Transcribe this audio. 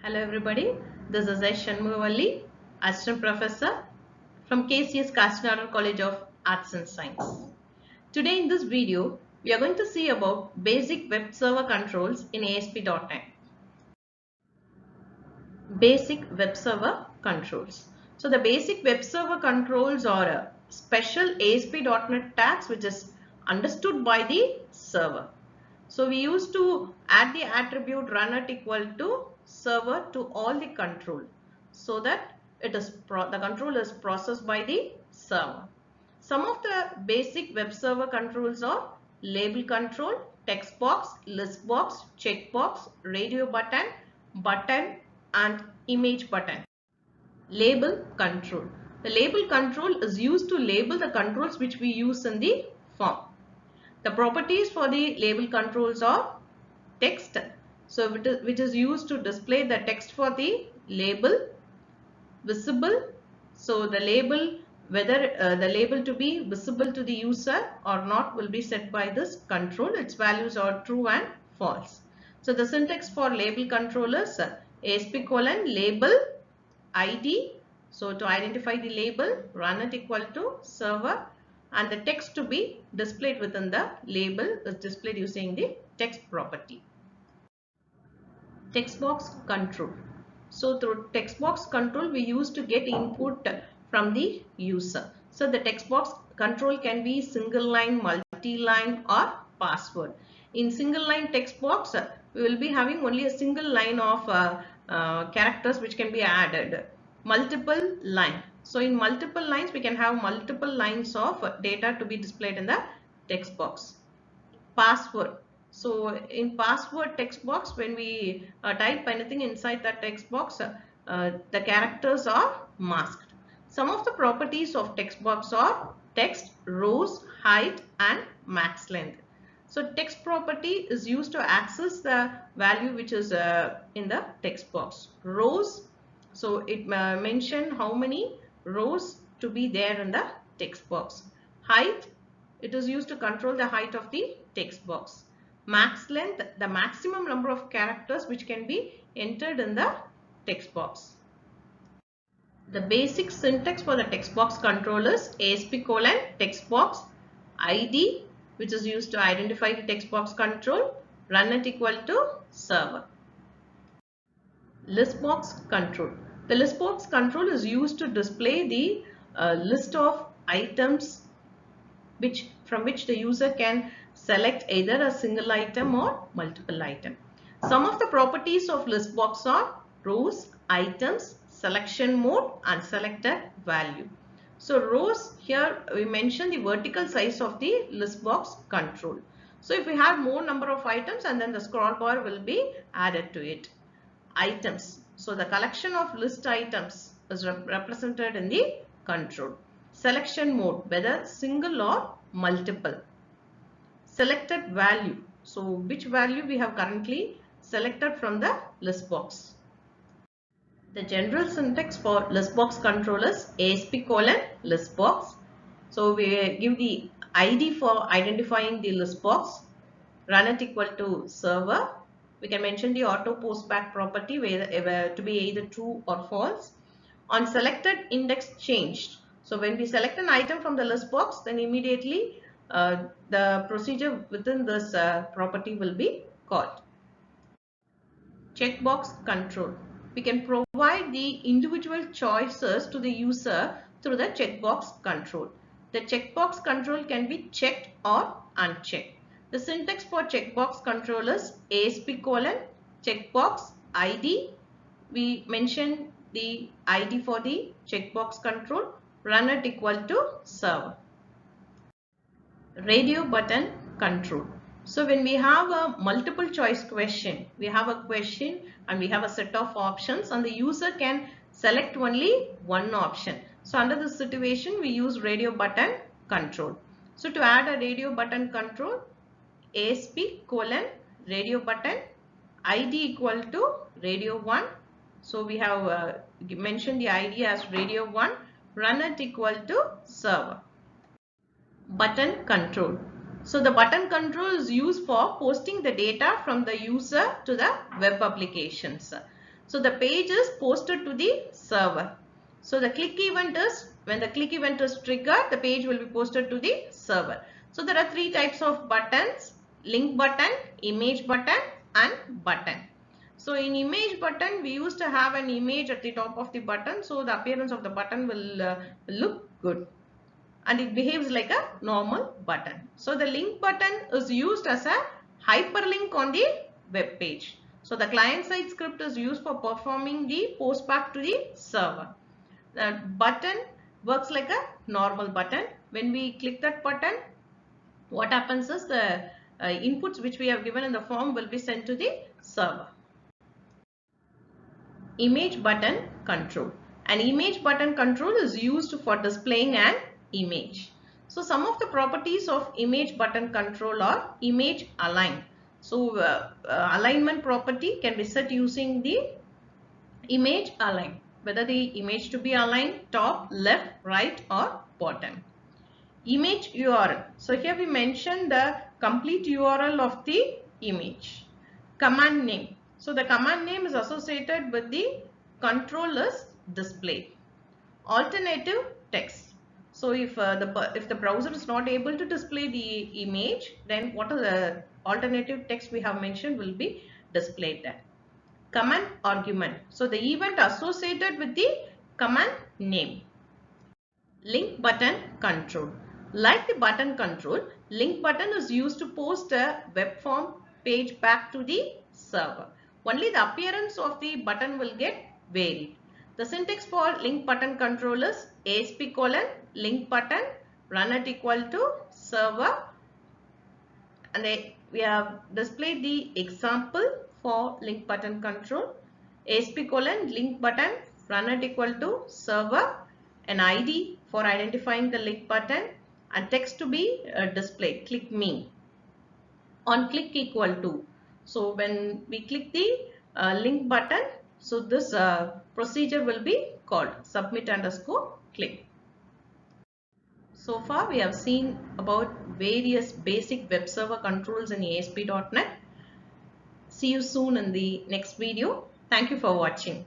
Hello everybody, this is S. Shanmugavalli, Assistant Professor from KCS Kastinada College of Arts and Science. Today in this video, we are going to see about basic web server controls in ASP.NET. Basic web server controls. So the basic web server controls are a special ASP.NET tags which is understood by the server. So we used to add the attribute run equal to server to all the control so that the control is processed by the server. Some of the basic web server controls are label control, text box, list box, checkbox, radio button and image button. Label control. The label control is used to label the controls which we use in the form. The properties for the label controls are text, so which is used to display the text for the label, visible, so the label, whether the label to be visible to the user or not will be set by this control. Its values are true and false. So the syntax for label control is ASP : label ID. So to identify the label, run it equal to server, and the text to be displayed within the label is displayed using the text property. Text box control. So through text box control we used to get input from the user. So the text box control can be single line, multi-line or password. In single line text box we will be having only a single line of characters which can be added. Multiple line. So in multiple lines we can have multiple lines of data to be displayed in the text box. Password. So in password text box, when we type anything inside that text box, the characters are masked. Some of the properties of text box are text, rows, height and max length. So text property is used to access the value which is in the text box. Rows, so it mention how many rows to be there in the text box. Height, it is used to control the height of the text box. Max length, the maximum number of characters which can be entered in the text box. The basic syntax for the text box control is ASP : text box ID, which is used to identify the text box control, run it equal to server. List box control. The list box control is used to display the list of items from which the user can select either a single item or multiple item. Some of the properties of list box are rows, items, selection mode and selected value. So rows, here we mention the vertical size of the list box control. So if we have more number of items, and then the scroll bar will be added to it. Items. So the collection of list items is represented in the control. Selection mode, whether single or multiple. Selected value. So which value we have currently selected from the list box. The general syntax for list box control is ASP : list box. So we give the ID for identifying the list box, run it equal to server. We can mention the auto post back property to be either true or false. On selected index changed. So when we select an item from the list box, then immediately the procedure within this property will be called. Checkbox control. We can provide the individual choices to the user through the checkbox control. The checkbox control can be checked or unchecked. The syntax for checkbox control is ASP : checkbox ID. We mention the ID for the checkbox control, run it equal to server. Radio button control. So when we have a multiple choice question, we have a question and we have a set of options and the user can select only one option. So under this situation we use radio button control. So to add a radio button control, ASP : radio button ID equal to radio 1. So we have mentioned the ID as radio 1, run it equal to server. Button control. So the button control is used for posting the data from the user to the web applications. So the page is posted to the server. So the click event is, when the click event is triggered, the page will be posted to the server. So there are three types of buttons: link button, image button and button. So in image button, we used to have an image at the top of the button, so the appearance of the button will look good and it behaves like a normal button. So the link button is used as a hyperlink on the web page. So the client side script is used for performing the post back to the server. The button works like a normal button. When we click that button, what happens is the inputs which we have given in the form will be sent to the server. Image button control. An image button control is used for displaying an image. So some of the properties of image button control are image align. So alignment property can be set using the image align, whether the image to be aligned top, left, right or bottom. Image URL. So here we mention the complete URL of the image. Command name. So the command name is associated with the control is displayed. Alternative text. So if the browser is not able to display the image, then what are the alternative text we have mentioned will be displayed there. Command argument. So the event associated with the command name. Link button control. Like the button control, link button is used to post a web form page back to the server. Only the appearance of the button will get varied. The syntax for link button control is ASP colon link button run at equal to server, and we have displayed the example for link button control. ASP colon link button run at equal to server, an ID for identifying the link button and text to be displayed, click me on click equal to. So when we click the link button, so this procedure will be called submit underscore click. So far we have seen about various basic web server controls in ASP.NET. See you soon in the next video. Thank you for watching.